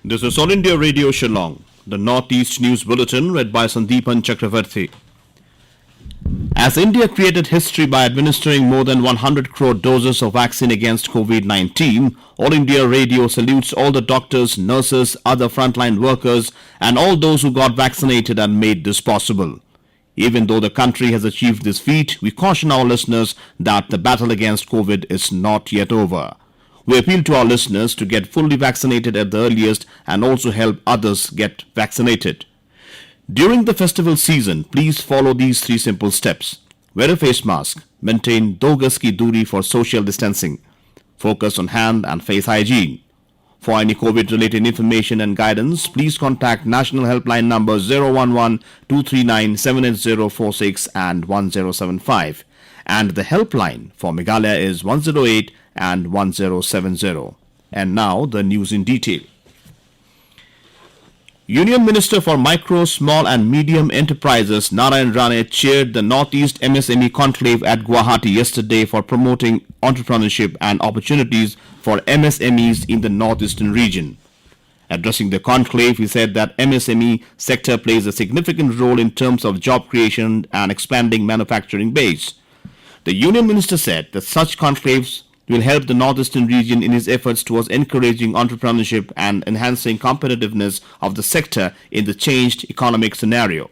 This is All India Radio Shillong, the Northeast News Bulletin read by Sandeepan Chakravarti. As India created history by administering more than 100 crore doses of vaccine against COVID-19, All India Radio salutes all the doctors, nurses, other frontline workers and all those who got vaccinated and made this possible. Even though the country has achieved this feat, we caution our listeners that the battle against COVID is not yet over. We appeal to our listeners to get fully vaccinated at the earliest and also help others get vaccinated. During the festival season, please follow these 3 simple steps. Wear a face mask, maintain 2 gaz ki duri for social distancing, focus on hand and face hygiene. For any COVID-related information and guidance, please contact National Helpline number 011-239-78046 and 1075. And the helpline for Meghalaya is 108 and 1070. And now the news in detail. Union Minister for Micro, Small and Medium Enterprises Narayan Rane chaired the Northeast MSME Conclave at Guwahati yesterday for promoting entrepreneurship and opportunities for MSMEs in the northeastern region. Addressing the conclave, he said that MSME sector plays a significant role in terms of job creation and expanding manufacturing base. The Union Minister said that such conclaves will help the northeastern region in its efforts towards encouraging entrepreneurship and enhancing competitiveness of the sector in the changed economic scenario.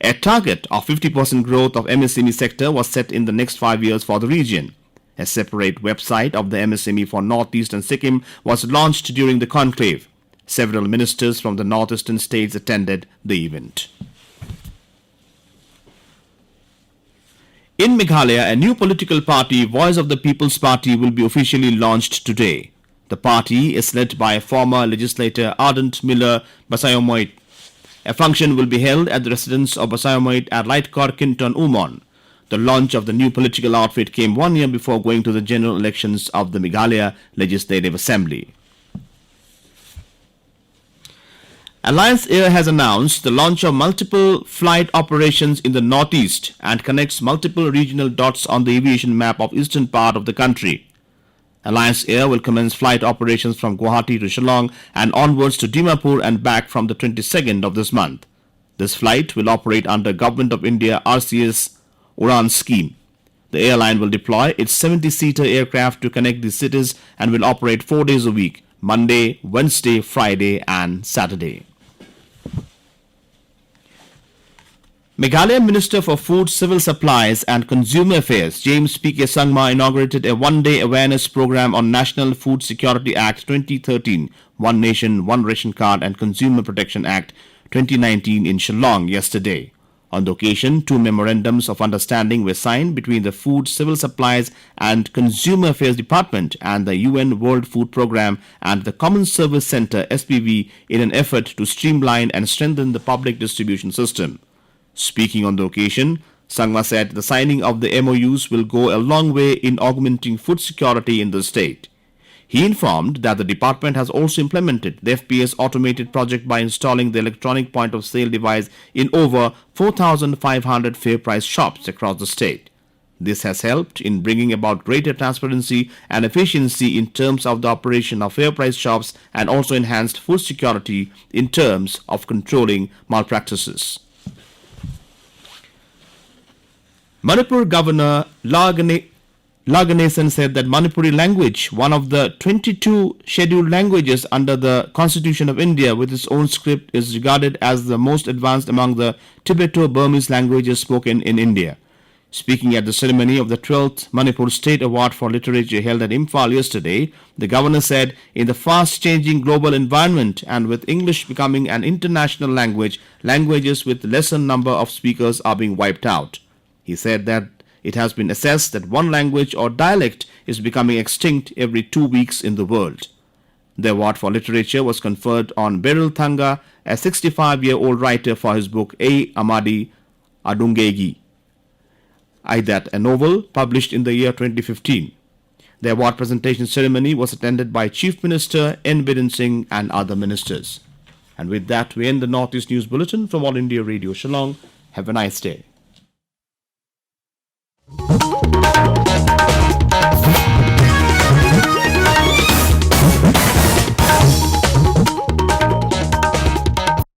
A target of 50% growth of MSME sector was set in the next 5 years for the region. A separate website of the MSME for Northeast and Sikkim was launched during the conclave. Several ministers from the northeastern states attended the event. In Meghalaya, a new political party, Voice of the People's Party, will be officially launched today. The party is led by former legislator Ardent Miller Basayomoit. A function will be held at the residence of Basayomoit at Lightcore Kinton Umon. The launch of the new political outfit came 1 year before going to the general elections of the Meghalaya Legislative Assembly. Alliance Air has announced the launch of multiple flight operations in the northeast and connects multiple regional dots on the aviation map of eastern part of the country. Alliance Air will commence flight operations from Guwahati to Shillong and onwards to Dimapur and back from the 22nd of this month. This flight will operate under Government of India RCS Udan scheme. The airline will deploy its 70-seater aircraft to connect the cities and will operate 4 days a week, Monday, Wednesday, Friday and Saturday. Meghalaya Minister for Food, Civil Supplies and Consumer Affairs James P.K. Sangma inaugurated a one-day awareness program on National Food Security Act 2013, One Nation, One Ration Card and Consumer Protection Act 2019 in Shillong yesterday. On the occasion, 2 memorandums of understanding were signed between the Food, Civil Supplies and Consumer Affairs Department and the UN World Food Programme and the Common Service Centre SPV in an effort to streamline and strengthen the public distribution system. Speaking on the occasion, Sangma said the signing of the MOUs will go a long way in augmenting food security in the state. He informed that the department has also implemented the FPS automated project by installing the electronic point of sale device in over 4,500 fair price shops across the state. This has helped in bringing about greater transparency and efficiency in terms of the operation of fair price shops and also enhanced food security in terms of controlling malpractices. Manipur Governor Laganesan said that Manipuri language, one of the 22 scheduled languages under the Constitution of India with its own script, is regarded as the most advanced among the Tibeto-Burmese languages spoken in India. Speaking at the ceremony of the 12th Manipur State Award for Literature held at Imphal yesterday, the governor said, in the fast-changing global environment and with English becoming an international language, languages with lesser number of speakers are being wiped out. He said that it has been assessed that one language or dialect is becoming extinct every 2 weeks in the world. The award for literature was conferred on Beryl Thanga, a 65-year-old writer, for his book A. Amadi Adungegi, Aidat, a novel published in the year 2015. The award presentation ceremony was attended by Chief Minister N. Biren Singh and other ministers. And with that, we end the Northeast News Bulletin from All India Radio Shillong. Have a nice day.